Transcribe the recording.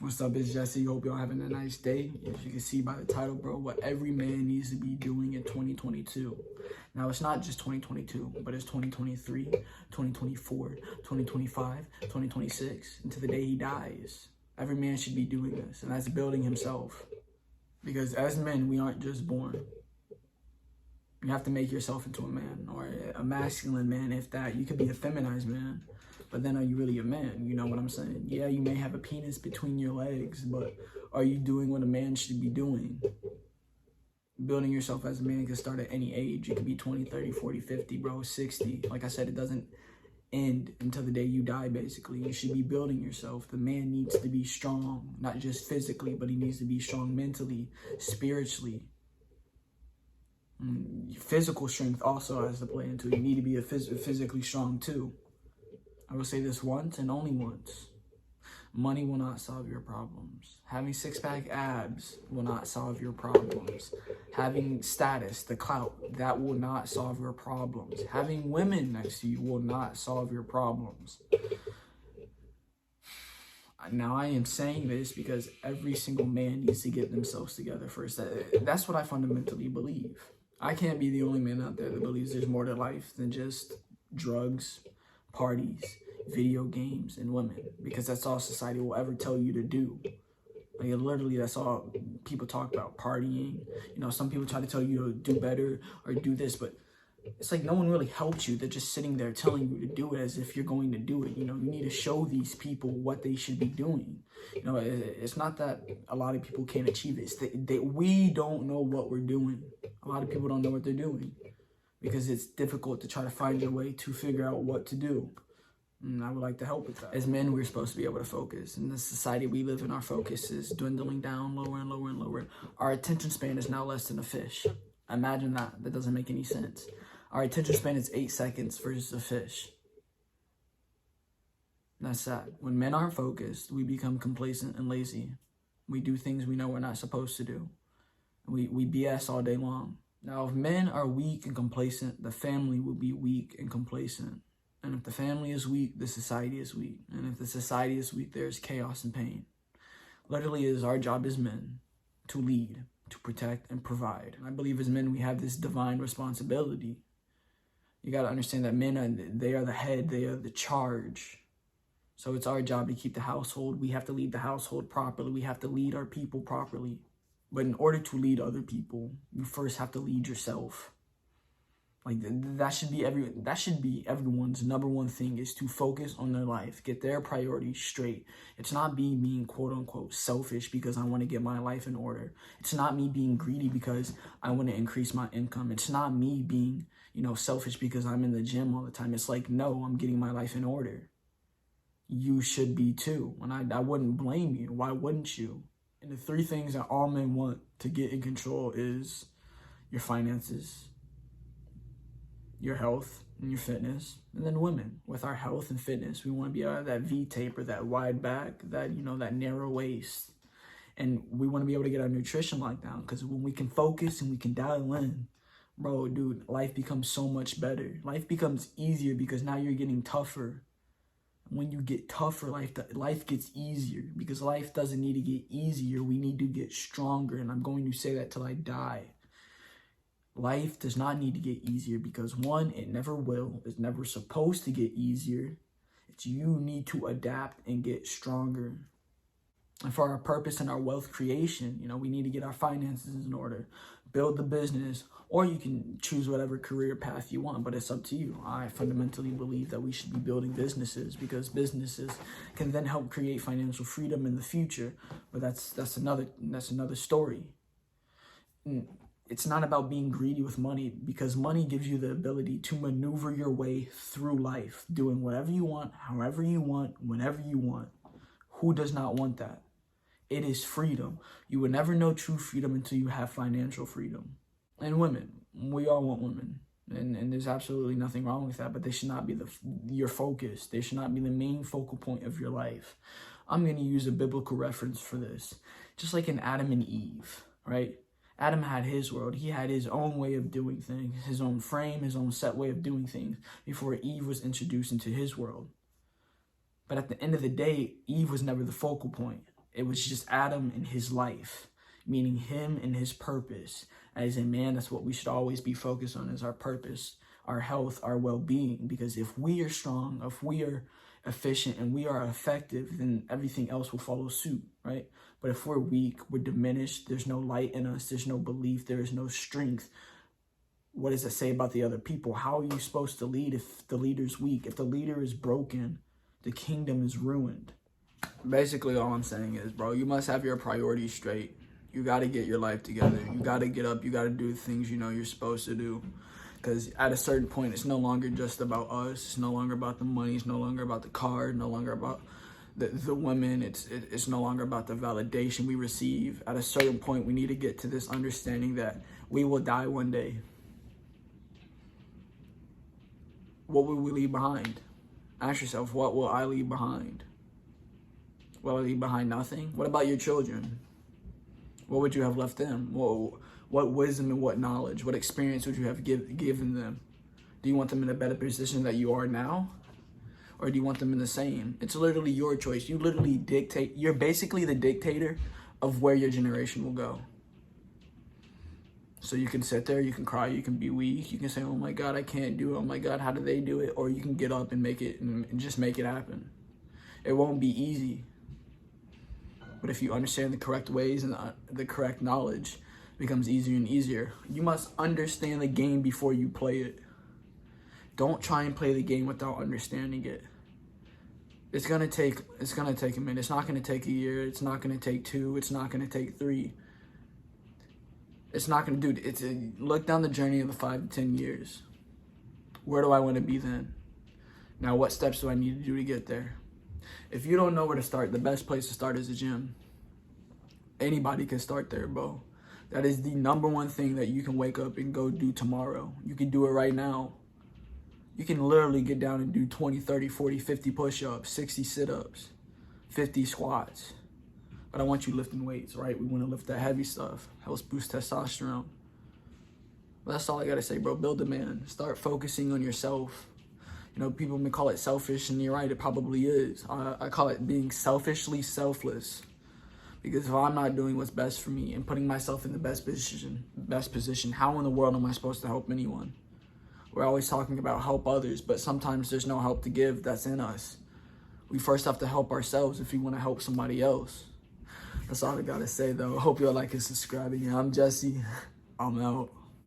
What's up, it's Jesse. Hope y'all having a nice day. As you can see by the title, bro, what every man needs to be doing in 2022. Now, it's not just 2022, but it's 2023, 2024, 2025, 2026, and to the day he dies. Every man should be doing this, and that's building himself. Because as men, we aren't just born. You have to make yourself into a man, or a masculine man, if that. You could be a feminized man, but then are you really a man? You know what I'm saying? Yeah, you may have a penis between your legs, but are you doing what a man should be doing? Building yourself as a man can start at any age. It could be 20, 30, 40, 50, bro, 60. Like I said, it doesn't end until the day you die, basically. You should be building yourself. The man needs to be strong, not just physically, but he needs to be strong mentally, spiritually. Physical strength also has to play into it. You need to be physically strong too. I will say this once and only once. Money will not solve your problems. Having six-pack abs will not solve your problems. Having status, the clout, that will not solve your problems. Having women next to you will not solve your problems. Now, I am saying this because every single man needs to get themselves together first. That's what I fundamentally believe. I can't be the only man out there that believes there's more to life than just drugs, parties, video games, and women, because that's all society will ever tell you to do. Like, literally, that's all people talk about, partying. You know, some people try to tell you to do better or do this, but it's like no one really helps you. They're just sitting there telling you to do it as if you're going to do it. You know, you need to show these people what they should be doing. You know, it's not that a lot of people can't achieve it. It's that we don't know what we're doing. A lot of people don't know what they're doing because it's difficult to try to find your way to figure out what to do. And I would like to help with that. As men, we're supposed to be able to focus. In the society we live in, our focus is dwindling down, lower and lower and lower. Our attention span is now less than a fish. Imagine that. That doesn't make any sense. Our attention span is 8 seconds versus a fish. That's sad. When men aren't focused, we become complacent and lazy. We do things we know we're not supposed to do. We BS all day long. Now, if men are weak and complacent, the family will be weak and complacent. And if the family is weak, the society is weak. And if the society is weak, there's chaos and pain. Literally, it is our job as men to lead, to protect, and provide. And I believe as men, we have this divine responsibility. You got to understand that men, they are the head, they are the charge. So it's our job to keep the household. We have to lead the household properly. We have to lead our people properly. But in order to lead other people, you first have to lead yourself. Like, that should be everyone's number one thing, is to focus on their life, get their priorities straight. It's not me being quote unquote selfish because I want to get my life in order. It's not me being greedy because I want to increase my income. It's not me being, selfish because I'm in the gym all the time. It's like, no, I'm getting my life in order. You should be too. And I wouldn't blame you. Why wouldn't you? And the three things that all men want to get in control is your finances, your health, and your fitness. And then women, with our health and fitness, we want to be out of that V taper, that wide back, that, that narrow waist. And we want to be able to get our nutrition locked down, because when we can focus and we can dial in, bro, dude, life becomes so much better. Life becomes easier because now you're getting tougher. When you get tougher, life gets easier, because life doesn't need to get easier. We need to get stronger. And I'm going to say that till I die. Life does not need to get easier because, one, it never will. It's never supposed to get easier. It's you need to adapt and get stronger. And for our purpose and our wealth creation, we need to get our finances in order, build the business, or you can choose whatever career path you want, but it's up to you. I fundamentally believe that we should be building businesses, because businesses can then help create financial freedom in the future. But that's another story. It's not about being greedy with money, because money gives you the ability to maneuver your way through life, doing whatever you want, however you want, whenever you want. Who does not want that? It is freedom. You will never know true freedom until you have financial freedom. And women, we all want women. And there's absolutely nothing wrong with that, but they should not be your focus. They should not be the main focal point of your life. I'm going to use a biblical reference for this. Just like in Adam and Eve, right? Adam had his world. He had his own way of doing things, his own frame, his own set way of doing things before Eve was introduced into his world. But at the end of the day, Eve was never the focal point. It was just Adam and his life, meaning him and his purpose. As a man, that's what we should always be focused on, is our purpose, our health, our well-being. Because if we are strong, if we are efficient and we are effective, then everything else will follow suit, right? But if we're weak, we're diminished, there's no light in us, there's no belief, there is no strength. What does it say about the other people? How are you supposed to lead if the leader's weak? If the leader is broken, the kingdom is ruined. Basically, all I'm saying is, bro, you must have your priorities straight. You got to get your life together. You got to get up. You got to do the things you know you're supposed to do. Because at a certain point, it's no longer just about us. It's no longer about the money. It's no longer about the car. No longer about the women. It's no longer about the validation we receive. At a certain point, we need to get to this understanding that we will die one day. What will we leave behind? Ask yourself, what will I leave behind? Will I leave behind nothing? What about your children? What would you have left them? What wisdom and what knowledge, what experience would you have given them? Do you want them in a better position that you are now? Or do you want them in the same? It's literally your choice. You literally dictate. You're basically the dictator of where your generation will go. So you can sit there, you can cry, you can be weak, you can say, oh my God, I can't do it. Oh my God, how do they do it? Or you can get up and make it, and just make it happen. It won't be easy. But if you understand the correct ways and the correct knowledge, it becomes easier and easier. You must understand the game before you play it. Don't try and play the game without understanding it. It's gonna take a minute. It's not gonna take a year. It's not gonna take 2. It's not gonna take 3. It's not gonna do it. Look down the journey of the 5 to 10 years. Where do I want to be then? Now, what steps do I need to do to get there? If you don't know where to start, the best place to start is a gym. Anybody can start there, bro. That is the number one thing that you can wake up and go do tomorrow. You can do it right now. You can literally get down and do 20, 30, 40, 50 push-ups, 60 sit-ups, 50 squats. But I want you lifting weights, right? We want to lift that heavy stuff. Helps boost testosterone. But that's all I got to say, bro. Build a man. Start focusing on yourself. You know, people may call it selfish, and you're right, it probably is. I call it being selfishly selfless. Because if I'm not doing what's best for me and putting myself in the best position, how in the world am I supposed to help anyone? We're always talking about help others, but sometimes there's no help to give that's in us. We first have to help ourselves if we want to help somebody else. That's all I gotta say, though. I hope you all like and subscribing. I'm Jesse. I'm out.